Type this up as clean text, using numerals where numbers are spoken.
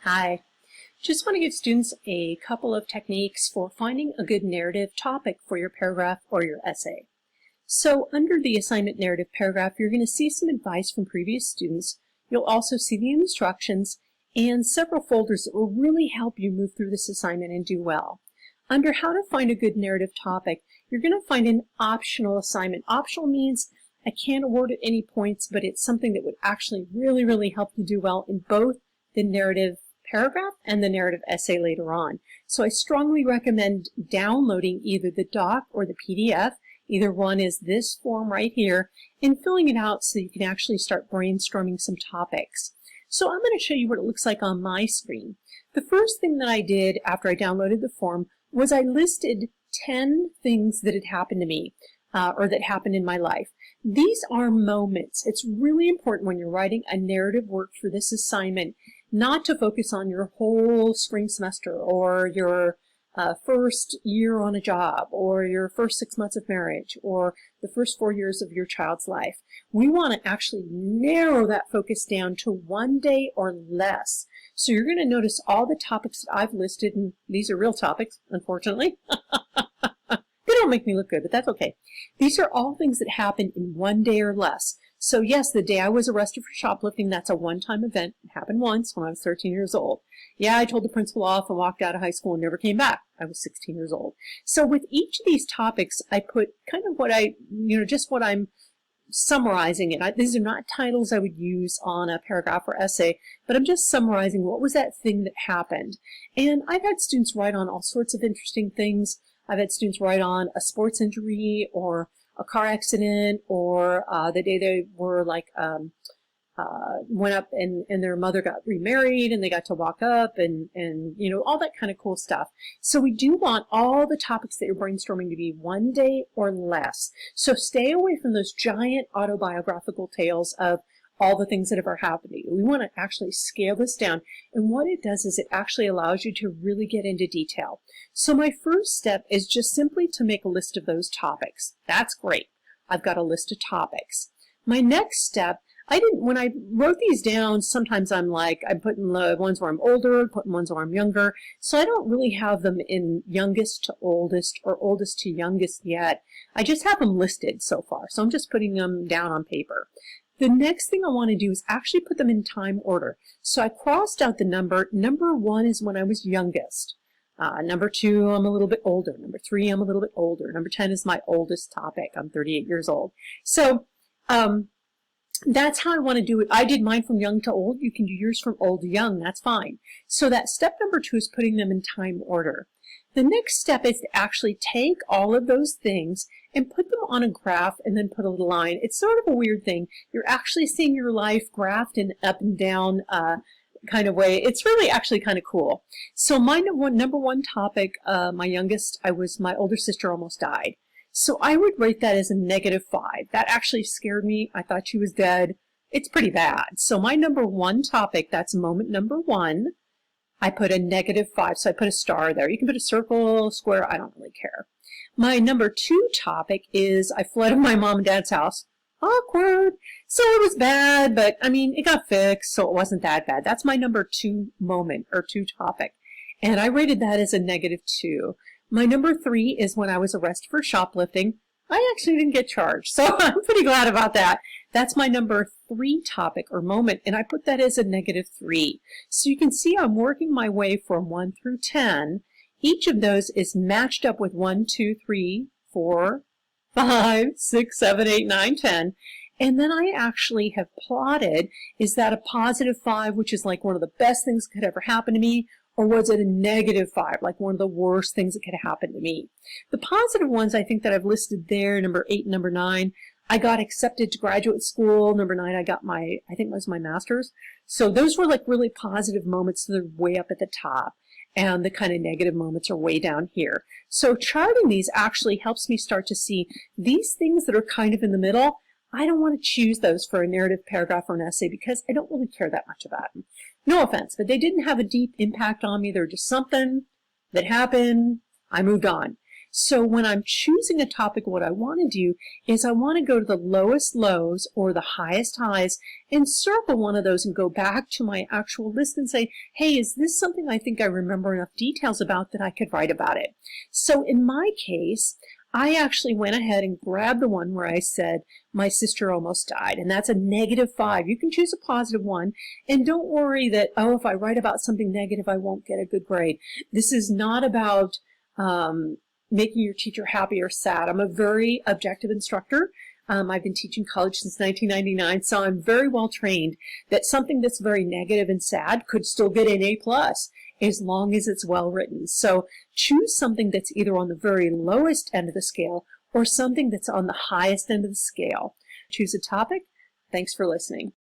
Hi. Just want to give students a couple of techniques for finding a good narrative topic for your paragraph or your essay. So under the assignment narrative paragraph, you're going to see some advice from previous students. You'll also see the instructions and several folders that will really help you move through this assignment and do well. Under how to find a good narrative topic, you're going to find an optional assignment. Optional means I can't award it any points, but it's something that would actually really help you do well in both the narrative paragraph and the narrative essay later on. So I strongly recommend downloading either the doc or the PDF. Either one is this form right here, and filling it out so you can actually start brainstorming some topics. So I'm going to show you what it looks like on my screen. The first thing that I did after I downloaded the form was I listed 10 things that had happened to me or that happened in my life. These are moments. It's really important when you're writing a narrative work for this assignment not to focus on your whole spring semester or your first year on a job or your first 6 months of marriage or the first 4 years of your child's life. We want to actually narrow that focus down to 1 day or less. So you're going to notice all the topics that I've listed, and these are real topics, unfortunately. They don't make me look good, but that's okay. These are all things that happen in 1 day or less. So yes, the day I was arrested for shoplifting, that's a one-time event. It happened once when I was 13 years old. Yeah, I told the principal off and walked out of high school and never came back. I was 16 years old. So with each of these topics, I put kind of what just what I'm summarizing it. These are not titles I would use on a paragraph or essay, but I'm just summarizing what was that thing that happened. And I've had students write on all sorts of interesting things. I've had students write on a sports injury or a car accident or the day they were went up and their mother got remarried and they got to walk up and all that kind of cool stuff. So we do want all the topics that you're brainstorming to be 1 day or less. So stay away from those giant autobiographical tales of all the things that ever happened to you. We want to actually scale this down. And what it does is it actually allows you to really get into detail. So my first step is just simply to make a list of those topics. That's great. I've got a list of topics. My next step, when I wrote these down, sometimes I'm putting the ones where I'm older, putting ones where I'm younger. So I don't really have them in youngest to oldest or oldest to youngest yet. I just have them listed so far. So I'm just putting them down on paper. The next thing I want to do is actually put them in time order. So I crossed out the number. Number 1 is when I was youngest. Number 2, I'm a little bit older. Number 3, I'm a little bit older. Number 10 is my oldest topic. I'm 38 years old. So that's how I want to do it. I did mine from young to old. You can do yours from old to young. That's fine. So that step number 2 is putting them in time order. The next step is to actually take all of those things and put them on a graph and then put a little line. It's sort of a weird thing. You're actually seeing your life graphed in up and down kind of way. It's really actually kind of cool. So my number one topic, my older sister almost died. So I would rate that as a -5. That actually scared me. I thought she was dead. It's pretty bad. So my number 1 topic, that's moment number 1. I put a -5, so I put a star there. You can put a circle, square, I don't really care. My number 2 topic is I flooded my mom and dad's house. Awkward. So it was bad, but I mean, it got fixed, so it wasn't that bad. That's my number 2 moment or 2 topic. And I rated that as a -2. My number 3 is when I was arrested for shoplifting. I actually didn't get charged, so I'm pretty glad about that. That's my number 3 topic or moment, and I put that as a -3. So you can see I'm working my way from 1 through 10. Each of those is matched up with 1, 2, 3, 4, 5, 6, 7, 8, 9, 10. And then I actually have plotted, is that a +5, which is like one of the best things that could ever happen to me, or was it a -5, like one of the worst things that could happen to me? The positive ones I think that I've listed there, number 8 and number 9, I got accepted to graduate school. Number 9, I got I think it was my master's. So those were like really positive moments. So they're way up at the top. And the kind of negative moments are way down here. So charting these actually helps me start to see these things that are kind of in the middle. I don't want to choose those for a narrative paragraph or an essay because I don't really care that much about them. No offense, but they didn't have a deep impact on me. They're just something that happened. I moved on. So when I'm choosing a topic, what I want to do is I want to go to the lowest lows or the highest highs and circle one of those and go back to my actual list and say, hey, is this something I think I remember enough details about that I could write about it? So in my case, I actually went ahead and grabbed the one where I said, my sister almost died, and that's a -5. You can choose a positive one, and don't worry that, oh, if I write about something negative, I won't get a good grade. This is not about making your teacher happy or sad. I'm a very objective instructor. I've been teaching college since 1999, so I'm very well trained that something that's very negative and sad could still get an A+, as long as it's well written. So choose something that's either on the very lowest end of the scale or something that's on the highest end of the scale. Choose a topic. Thanks for listening.